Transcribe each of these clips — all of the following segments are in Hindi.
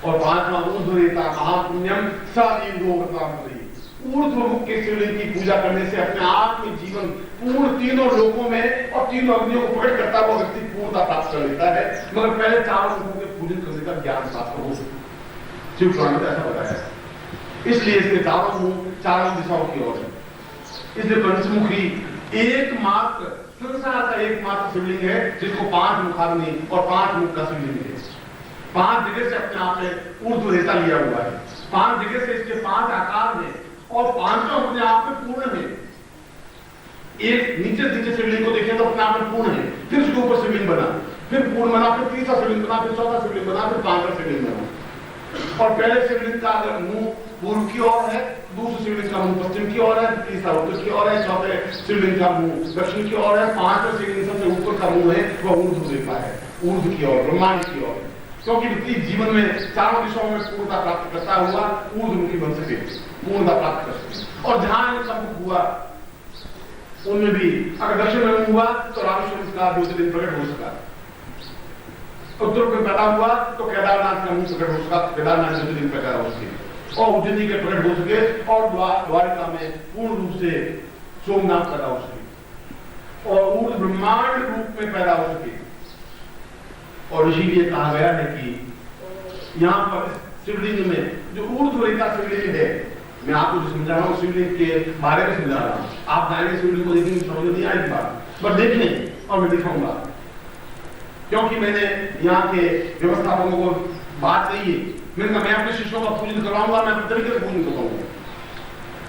और पांचवा ऊर्ध्वरेता महापुण्यम सदीर्घोगतामपरि। ऊर्ध्वमुख के शिवलिंग की पूजा करने से अपने आप में जीवन पूर्ण तीनों लोकों में और तीनों अग्नियों को प्रकट करता हुआ व्यक्ति पूर्णता प्राप्त कर लेता है, मगर पहले चारों मुखों के पूजन करने का ज्ञान प्राप्त हो। शिव पुराण में ऐसा बताया है। इसलिए इसके चारों मुख चारों दिशाओं की ओर है। इसलिए पंचमुखी एकमात्र संसार का एकमात्र शिवलिंग है जिसको 5 मुखाग्नि और 5 मुख का शिवलिंग है। 5 जगह से अपने आप में ऊर्ध्वरेता लिया हुआ है, 5 जगह से इसके 5 आकार हैं और 5 अपने आप में पूर्ण है। एक नीचे शिवलिंग को देखें तो अपने आप में पूर्ण है, फिर उसके ऊपर शिवलिंग बना, फिर पूर्ण बना, फिर तीसरा शिवलिंग बना, फिर चौथा शिवलिंग बना, फिर 5वां शिवलिंग बना। और पहले शिवलिंग का अगर मुंह पूर्व की ओर है, दूसरे शिवलिंग का मुंह पश्चिम की ओर है, तीसरा उत्तर की ओर है, चौथे शिवलिंग का मुंह दक्षिण की ओर है, 5वें शिवलिंग सबसे ऊपर का मुंह है वह ऊर्ध्वरेता है, ऊर्ध्व की ओर, ब्रह्मांड की ओर। क्योंकि व्यक्ति जीवन में चारों दिशाओं में पूर्णता प्राप्त करता हुआ ऊर्ध्वमुखी बन सके, पूर्णता प्राप्त कर सके। और जहां इनका मुख हुआ उनमें भी अगर दक्षिण में हुआ तो रामेश्वरम का ज्योतिर्लिंग प्रकट हो सका, उत्तर में पैदा हुआ तो केदारनाथ का मुंह प्रकट हो सका, केदारनाथ ज्योतिर्लिंग पैदा हो सके, और उज्जैनी के प्रकट हो सके, और द्वारिका में पूर्ण रूप से सोमनाथ पैदा हो सके, और ऊर्ध्व ब्रह्मांड रूप में पैदा हो सके। और इसीलिए कहा गया है कि यहाँ पर शिवलिंग में जो ऊर्ध्वरेता शिवलिंग है, मैं आपको जो समझा रहा हूँ शिवलिंग के बारे में समझा रहा हूँ। आप जाएंगे शिवलिंग को देखेंगे, समझ नहीं आएगी बात, बट देख लें और मैं दिखाऊंगा, क्योंकि मैंने यहाँ के व्यवस्थापकों को बात कही है। मैंने कहा मैं अपने शिष्यों का पूजन करवाऊंगा, मैं अपने तरीके से पूजन करवाऊंगा,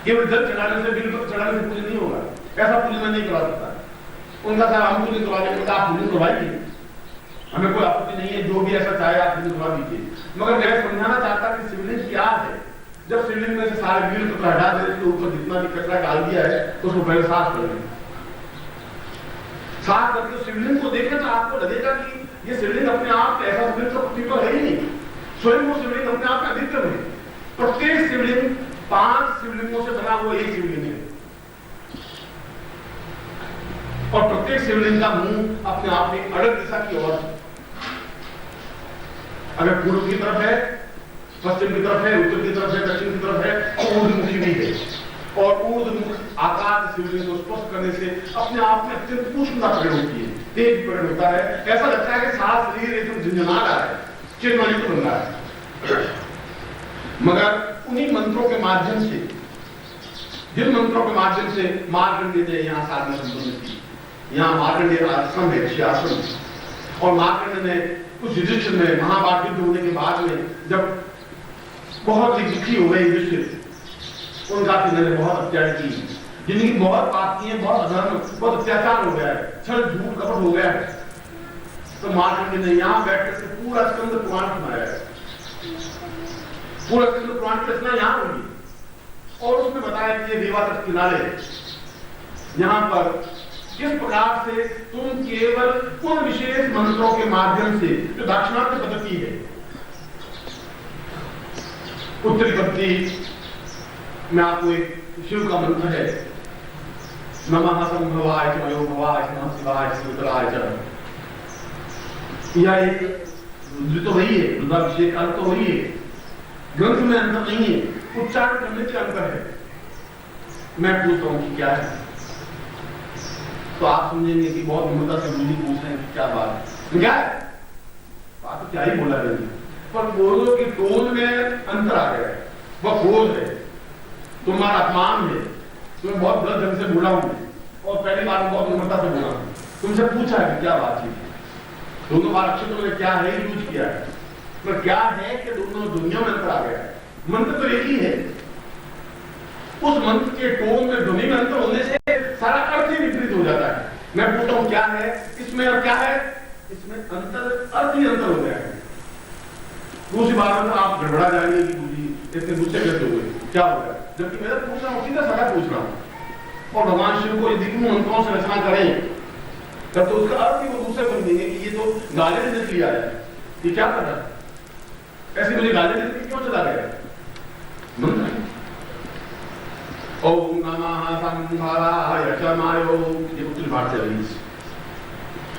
केवल जल चढ़ाने से बिल्कुल चढ़ाने से पूजन नहीं होगा, ऐसा पूजन मैं नहीं करवा सकता। उनका साहब हम पूजन करवा देंगे, आप पूजन करवाइए, हमें कोई आपत्ति नहीं है, जो भी ऐसा चाहे आप पूजन करवा दीजिए। मगर मैं समझाना चाहता कि शिवलिंग क्या है। जब शिवलिंग में से सारे बीड़ को हटा दे, उसके ऊपर जितना भी कचरा डाल दिया है तो उसको पहले साफ कर लें। साफ करके शिवलिंग को देखें तो आपको लगेगा कि ये शिवलिंग अपने आप ऐसा शिवलिंग तो पृथ्वी पर है ही नहीं, स्वयं वो शिवलिंग अपने आप में अधिकतम है। प्रत्येक शिवलिंग 5 शिवलिंगों से बना हुआ एक शिवलिंग है, और प्रत्येक शिवलिंग का मुंह अपने आप में अलग दिशा की ओर, अगर पूर्व की तरफ है, पश्चिम की तरफ है, उत्तर की तरफ है, दक्षिण की तरफ है, और ऊर्ध्वमुखी भी है। और ऊर्ध्वमुख आकार शिवलिंग को स्पर्श करने से अपने आप में अत्यंत उष्णता प्रकट होती है, तेज प्रकट होता है। ऐसा लगता है कि सारा शरीर एकदम झंझना रहा है, चिन्मयुक्त बन रहा है। मगर उन्हीं मंत्रों के माध्यम से, जिन मंत्रों के माध्यम से मार्कंडेय ने यहाँ साधना संपन्न की, यहाँ मार्कंडेय आश्रम है, ऋषि आश्रम, और मार्कंडेय ने उस युधिष्ठिर में महाभारत युद्ध होने के बाद में जब बहुत ही दुखी हो गए युधिष्ठिर, उनका ने बहुत अत्याचार की, जिनकी बहुत पाप किए, बहुत अधर्म, बहुत अत्याचार हो गया है, छल झूठ कपट हो गया है, तो मार्कंडेय ने यहाँ बैठकर के पूरा स्कंद पुराण सुनाया है। पूरा स्कंद पुराण की रचना यहाँ होगी, और उसमें बताया कि ये रेवा तट किनारे यहाँ पर किस प्रकार से तुम केवल उन विशेष मंत्रों के माध्यम से, जो दाक्षिणात्य पद्धति है, उत्तरी पद्धति में आपको एक शिव का मंत्र है, नमः संभवाय च मयो भवाय नमः शिवाय च रुद्राय च, यह एक रुद्र तो वही है, रुद्राभिषेक का तो वही है, ग्रंथ में अंतर नहीं है, उच्चारण करने के अंतर है। मैं पूछता हूं कि क्या है, तो आप समझेंगे कि बहुत हिम्मत से मुझे पूछ रहे हैं कि क्या बात क्या है, बात तो क्या ही बोला है, पर बोलो कि टोन में अंतर आ गया है, वह क्रोध है, तुम्हारा अपमान है, तुम्हें बहुत गलत ढंग से बोला हूं, और पहली बार बहुत हिम्मत से बोला हूं, तुमसे पूछा है कि क्या बात है, दोनों बार अक्षरों में क्या है यूज किया है, पर क्या है कि दोनों दुनिया में अंतर आ गया है। मंत्र तो एक ही है, उस मंत्र के टोन में ध्वनि में अंतर होने से सारा अर्थ ही विपरीत हो जाता है। मैं पूछता हूं क्या है इसमें और क्या है इसमें, अंतर अर्थ ही अंतर हो गया है। दूसरी बार में आप गड़बड़ा जाएंगे कि गुरुजी इतने गुस्से कैसे हुए, क्या हो गया, जबकि मेरा पूछ रहा हूँ, सीधा सदा पूछ रहा हूँ। और भगवान शिव को यदि मंत्रों से रचना करें तब तो उसका अर्थ ही वो दूसरे बन देंगे कि ये तो गाली देने के लिए आया है, ये क्या कर रहा है, ऐसे मुझे गाली देने के क्यों चला गया मंत्र। ओम नमः संभवाय च मायो, ये उत्तरी भारत से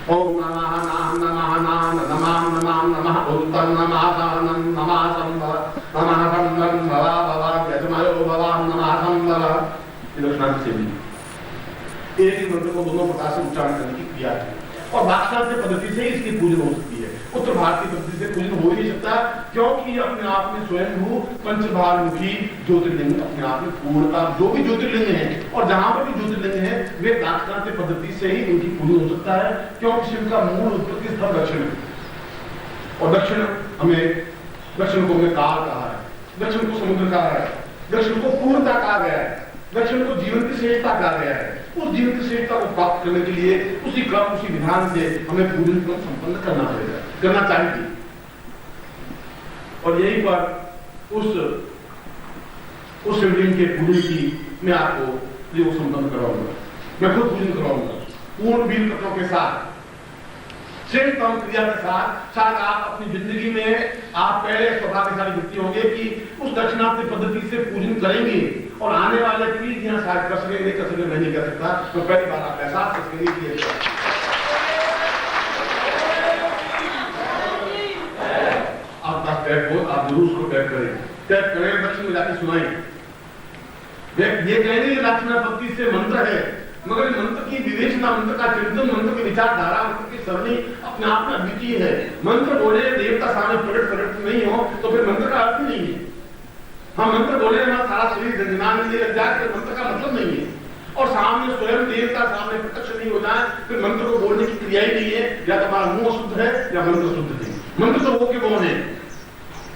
ओम नमः नमः नमः नमः नमः उत्तम नमः दानं नमः संभव नमः संभव भवा भवा यजमायो भवा नमः संभव। ये दक्षिणांत से भी एक ही मंत्र को दोनों प्रकार से उच्चारण करने की क्रिया है और दाक्षिणात्य पद्धति से इसकी पूजन हो सकती है। उत्तर भारतीय पद्धति से पूजन हो ही नहीं सकता क्योंकि ये अपने आप में स्वयंभू पंचभारमुखी ज्योतिर्लिंग अपने आप में पूर्णता जो भी ज्योतिर्लिंग है और जहां पर भी ज्योतिर्लिंग है वे दाक्षिणात्य पद्धति से ही इनकी पूजन हो सकता है क्योंकि शिव का मूल उत्पत्ति स्थल दक्षिण है और दक्षिण को हमने काल कहा है, दक्षिण को समुद्र कहा है, दक्षिण को पूर्णता कहा गया है, दक्षिण को जीवन की श्रेष्ठता कहा गया है। उस जीवन की श्रेष्ठता को प्राप्त करने के लिए उसी क्रम उसी विधान से हमें पूजन क्रम संपन्न करना पड़ेगा, करना चाहिए। और यहीं पर उस शिवलिंग के पूजन की मैं आपको जो संपन्न कराऊंगा, मैं खुद पूजन कराऊंगा पूर्ण वीर कथों के साथ, श्रेष्ठतम क्रिया के साथ। शायद आप अपनी जिंदगी में आप पहले सौभाग्यशाली व्यक्ति होंगे कि उस दक्षिणात्य पद्धति से पूजन करेंगे और आने वाले पीढ़ियां शायद कर सकेंगे, नहीं कर सकेंगे, मैं नहीं कर सकता, तो पहली बार आप एहसास कर सकेंगे कि आपका टैग हो, आप जरूर उसको टैग करें, दक्षिण में जाके सुनाएं। ये कहेंगे दक्षिणा पद्धति से मंत्र है, मगर मंत्र की विवेचना, मंत्र का चिंतन, मंत्र की विचारधारा, मंत्र की सरणी अपने आप में अद्वितीय है। मंत्र बोले देवता सामने प्रकट नहीं हो तो फिर मंत्र का अर्थ नहीं है। हम मंत्र बोले हमारा सारा शरीर झंझनाने लग जाए तो मंत्र का मतलब नहीं है। और सामने स्वयं देवता सामने प्रत्यक्ष नहीं हो जाए फिर मंत्र को बोलने की क्रिया ही नहीं है। या तो हमारा मुंह शुद्ध है या मंत्र शुद्ध नहीं। मंत्र तो वो के वो है,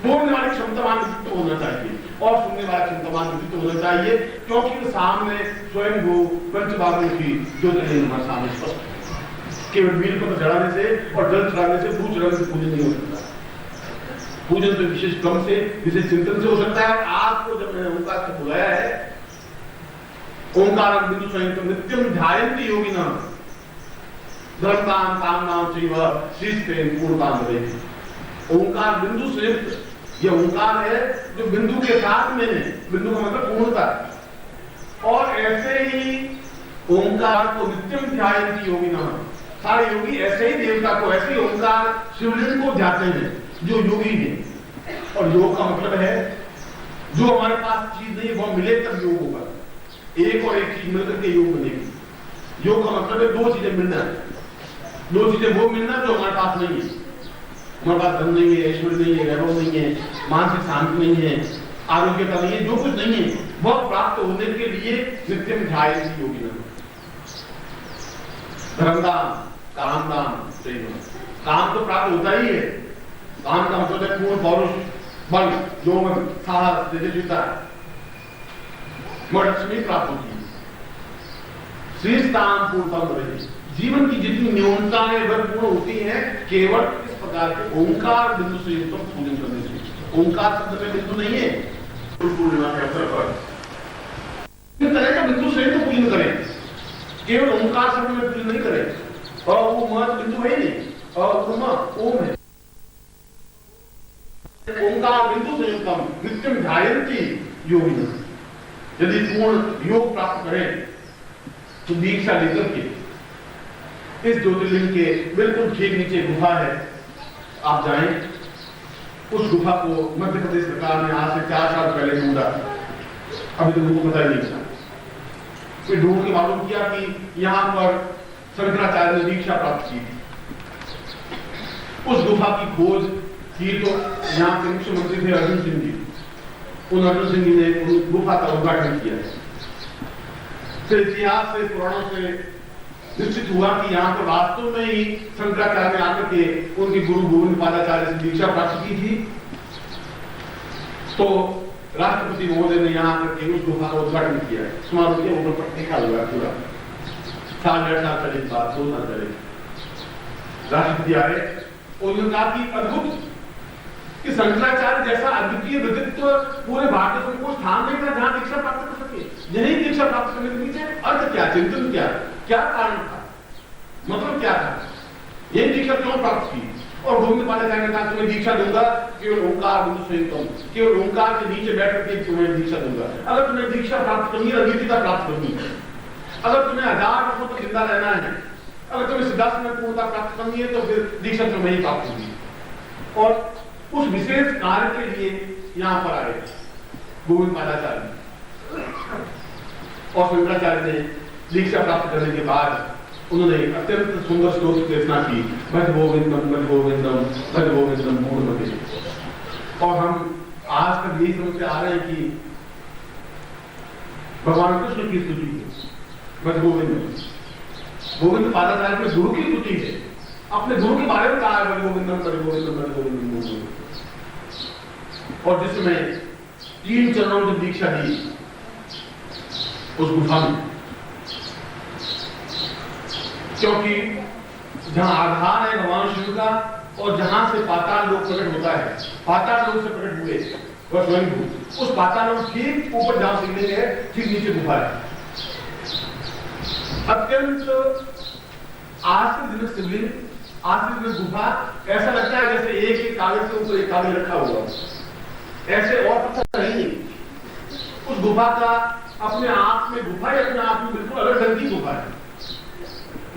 बोलने वाले क्षमतावान व्यक्ति होना चाहिए और सुनने वाला क्षमतावान व्यक्ति होना चाहिए क्योंकि सामने स्वयं वो पंचभारमुखी ज्योतिर्लिंग हमारे सामने स्पष्ट है। केवल वीर को चढ़ाने से और जल चढ़ाने से दूध चढ़ाने से पूजन नहीं हो सकता। पूजन तो विशेष क्रम से विशेष चिंतन से हो सकता है। आज को जब मैंने ओंकार से बुलाया है, ओंकार बिंदु संयुक्त नित्यम ध्यायन्ति योगिनः धर्मतां कामनां चैव श्रीस्तेन पूर्णतां भवेत्। ओंकार बिंदु संयुक्त, ये ओंकार है जो बिंदु के साथ में है, बिंदु का मतलब पूर्णता। और ऐसे ही ओंकार को नित्यम ध्यायन्ति योगिनः, सारे योगी ऐसे ही देवता को, ऐसे ही ओंकार शिवलिंग को ध्याते हैं जो योगी है। और योग का मतलब है जो हमारे पास चीज नहीं वो मिले तब योग होगा। एक और एक चीज मिलकर के योग बनेगी। योग का मतलब है दो चीजें मिलना, दो चीजें वो मिलना जो हमारे पास नहीं है। हमारे पास धन नहीं है, ऐश्वर्य नहीं है, वैभव नहीं है, मानसिक शांति नहीं है, आरोग्यता नहीं है, जो कुछ नहीं है वह प्राप्त होने के लिए नित्यम ध्यायन्ति योगिनः धर्मदान कामदान चैव। काम तो प्राप्त होता ही है। काम का मतलब है पूर्ण पौरुष बल, यौवन, साहस, तेजस्विता, लक्ष्मी प्राप्त होती है। श्रेष्ठतां पूर्णतां भवेत्। जीवन की जितनी न्यूनताएं वह पूर्ण होती हैं केवल इस प्रकार के ओंकार बिंदु से युक्त पूजन करने से। ओंकार शब्द में बिंदु नहीं है। पूर्णिमा के अवसर पर इस तरह का बिंदु से युक्त पूजन करें, केवल ओंकार शब्द में पूजन नहीं करें। और वो मत बिंदु है नहीं, और ओम है। ओंकार बिंदु संयुक्तम नित्यम ध्यायन्ति योगिनः। यदि पूर्ण योग प्राप्त करें तो दीक्षा लेकर के इस ज्योतिर्लिंग के बिल्कुल ठीक नीचे गुफा है, आप जाएं। उस गुफा को मध्य प्रदेश सरकार ने आज से 4 साल पहले ढूंढा, अभी तो मुझको पता ही नहीं था। फिर ढूंढ के मालूम किया कि यहां पर शंकराचार्य ने दीक्षा प्राप्त की थी। उस गुफा की खोज की तो यहाँ के मुख्यमंत्री थे अर्जुन सिंह जी। उन अर्जुन सिंह जी ने गुफा का उद्घाटन किया। फिर इतिहास से, पुराणों से निश्चित हुआ कि यहाँ पर वास्तव में ही शंकराचार्य ने आकर के उनके गुरु गोविंद पादाचार्य से दीक्षा प्राप्त की थी। तो राष्ट्रपति महोदय ने यहाँ आकर के उस गुफा का उद्घाटन किया। स्मारक के ऊपर पर लिखा हुआ पूरा 1.5 साल चले, 2 साल चले। राष्ट्रपति आए और उन्होंने कहा कि अद्भुत कि शंकराचार्य जैसा अद्वितीय व्यक्तित्व पूरे भारत में कोई स्थान नहीं था जहां दीक्षा प्राप्त कर सके। यही दीक्षा प्राप्त करने के पीछे अर्थ क्या, चिंतन क्या, क्या कारण था, मतलब क्या था, यही दीक्षा क्यों प्राप्त की। और गोविंद पादाचार्य ने कहा तुम्हें दीक्षा दूंगा केवल ओंकार बिंदु संयुक्तम, केवल ओंकार के नीचे बैठ करके तुम्हें दीक्षा दूंगा। अगर तुम्हें दीक्षा प्राप्त करनी है, अद्वितीयता प्राप्त करनी है, अगर तुम्हें 1000 वर्षों तक जिंदा रहना है अगर तुम्हें सिद्धार्थ में पूर्णता प्राप्त करनी है तो फिर दीक्षा तुम्हें ही प्राप्त होगी। और उस विशेष कार्य के लिए यहां पर आए गोविंद पादाचार्य और शंकराचार्य ने दीक्षा प्राप्त करने के बाद उन्होंने अत्यंत सुंदर श्लोक की रचना की, भज गोविंदम भज गोविंदम भज गोविंदम मूढ़मते। और हम आज तक यही समझते आ रहे हैं कि भगवान कृष्ण की स्तुति है भज गोविंदम। गोविंद पादाचार्य में गुरु की स्तुति है, अपने गुरु के बारे में कहा है भज गोविंदम भज गोविंदम भज गोविंदम मूढ़मते। और जिसमें 3 चरणों में दीक्षा दी उस गुफा में, क्योंकि जहां आधार है भगवान शिव का और जहां से पाताल लोक प्रकट होता है, पाताल लोक से प्रकट हुए वह स्वयं उस पाताल लोक ठीक ऊपर जहां शिवलिंग है ठीक नीचे गुफा है। अत्यंत आश्चर्यजनक शिवलिंग, आश्चर्यजनक गुफा। ऐसा लगता है जैसे एक ही कागज के ऊपर एक कागज रखा हुआ, ऐसे और पत्थर नहीं। उस गुफा का अपने आप में गुफा ही अपने आप में बिल्कुल अलग ढंग की गुफा है।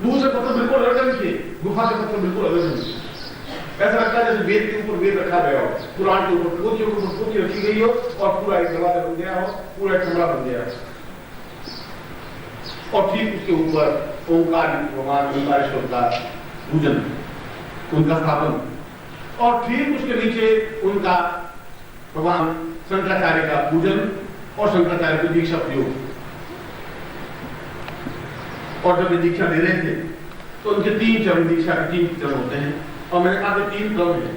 दूसरे पत्थर बिल्कुल अलग ढंग के, गुफा के पत्थर बिल्कुल अलग ढंग के। ऐसा लगता है जैसे वेद के ऊपर वेद रखा गया हो, पुराण के ऊपर पोथी के ऊपर पोथी रखी गई हो और पूरा एक दरवाजा बन गया हो, पूरा एक कमरा बन गया हो। और ठीक उसके ऊपर ओंकार भगवान ओंकारेश्वर का पूजन, उनका स्थापन, और ठीक उसके नीचे उनका भगवान शंकराचार्य का पूजन और शंकराचार्य की दीक्षा प्रयोग। और जब ये दीक्षा दे रहे थे तो उनके 3 चरण, दीक्षा के 3 चरण होते हैं। और मैंने कहा कि 3 क्रम है,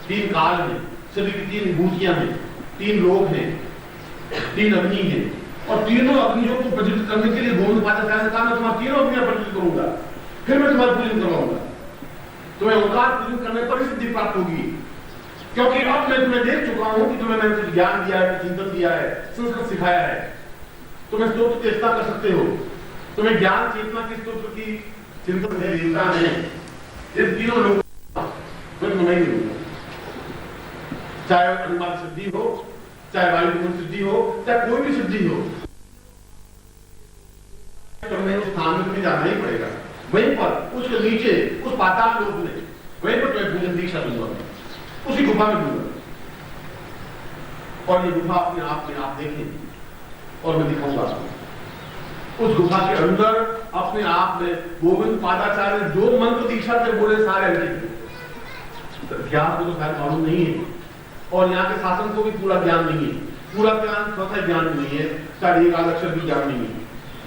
3 काल है, शरीर की 3 विभूतियां हैं, 3 लोक हैं, 3 अग्नि हैं। और तीनों अग्नियों को प्रज्वलित करने के लिए गोविंद पादाचार्य ने कहा मैं तुम्हारी 3 अग्नियां प्रज्वलित करूंगा, फिर मैं तुम्हारा पूजन करवाऊंगा। तुम्हें ओंकार पूजन करने पर ही सिद्धि प्राप्त होगी, क्योंकि अब मैं तुम्हें देख चुका हूं कि तुम्हें मैंने कुछ ज्ञान दिया है, चिंतन दिया है, संस्कृत सिखाया है, तुम्हें स्तोत्र चेष्टा कर सकते हो, तुम्हें ज्ञान चेतना की स्तोत्र की चिंतन है। इस तीनों लोगों मैं तुम्हें नहीं दूंगा, चाहे अनुमान सिद्धि हो, चाहे वायु सिद्धि हो, चाहे कोई भी सिद्धि हो, तुम्हें उस स्थान में तुम्हें जाना ही पड़ेगा। वहीं पर उसके नीचे उस पाताल लोक में वहीं पर तुम्हें पूजन दीक्षा दूंगा, उसी गुफा में दूंगा। और ये गुफा अपने आप में आप देखें और मैं दिखाऊंगा आपको। उस गुफा के अंदर अपने आप में गोविंद पादाचार्य जो मंत्र दीक्षा से बोले सारे अंकित। ज्ञान को तो शायद मालूम नहीं है और यहाँ के शासन को भी पूरा ज्ञान नहीं है, पूरा ज्ञान स्वतः ज्ञान नहीं है, शायद एक अक्षर भी ज्ञान नहीं है।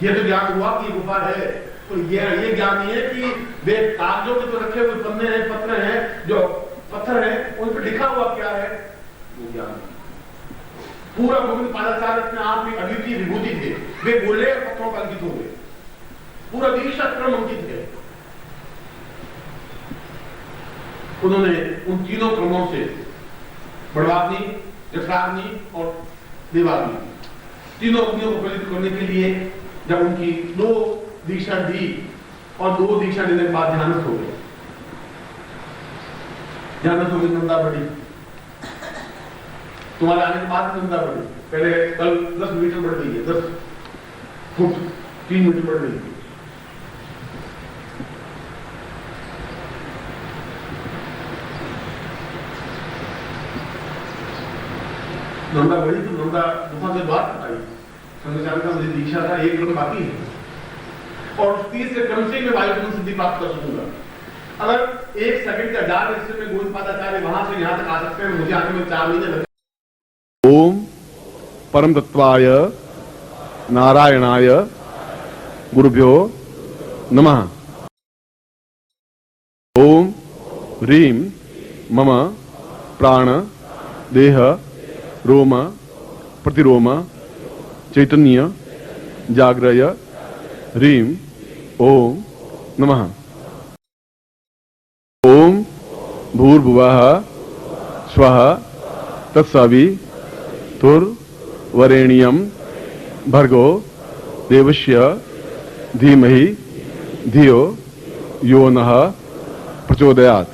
ये तो ज्ञान हुआ कि गुफा है, तो ये ज्ञान नहीं है कि वे कागजों के तो रखे हुए पन्ने हैं, पत्र हैं, जो पत्थर है उन पर लिखा हुआ क्या है वो ज्ञान। पूरा गोविंद पादाचार्य अपने आप में अद्वितीय विभूति थे, वे बोले पत्थरों पर अंकित हो गए, पूरा दीक्षा क्रम अंकित है। उन्होंने उन तीनों क्रमों से बड़वाग्नि, जठराग्नि और देवाग्नि तीनों अग्नियों को प्रज्वलित करने के लिए जब उनकी 2 दीक्षा दी और 2 दीक्षा देने के बाद ध्यानस्थ हो गए, ध्यानस्थ हो गई नंदा बढ़ी। तुम्हारे आने के बाद नंदा बढ़ी, पहले कल 10 मीटर बढ़ गई है, 10 फुट 3 मीटर बढ़ गई। नंदा बढ़ी तो नंदा गुफा से बात आई, शंकराचार्य का मुझे दीक्षा का 1 क्रम बाकी है और उस 30 क्रम से मैं वायु सिद्धि प्राप्त कर सकूंगा। अगर 1 सेकंड का डाल इससे मैं गोविंद पादाचार्य वहां से यहां तक आ सकते हैं, मुझे आने में 4 महीने लगते। ओम परम तत्वाय नारायणाय गुरुभ्यो नमः। ओम ह्रीं मम प्राण देह रोम प्रतिरोम चैतन्य जाग्रय ह्रीं ओम नमः। ओम भूर्भुवः स्वः तत्सवितुर्वरेण्यं भर्गो देवस्य धीमहि धियो यो नः प्रचोदयात्।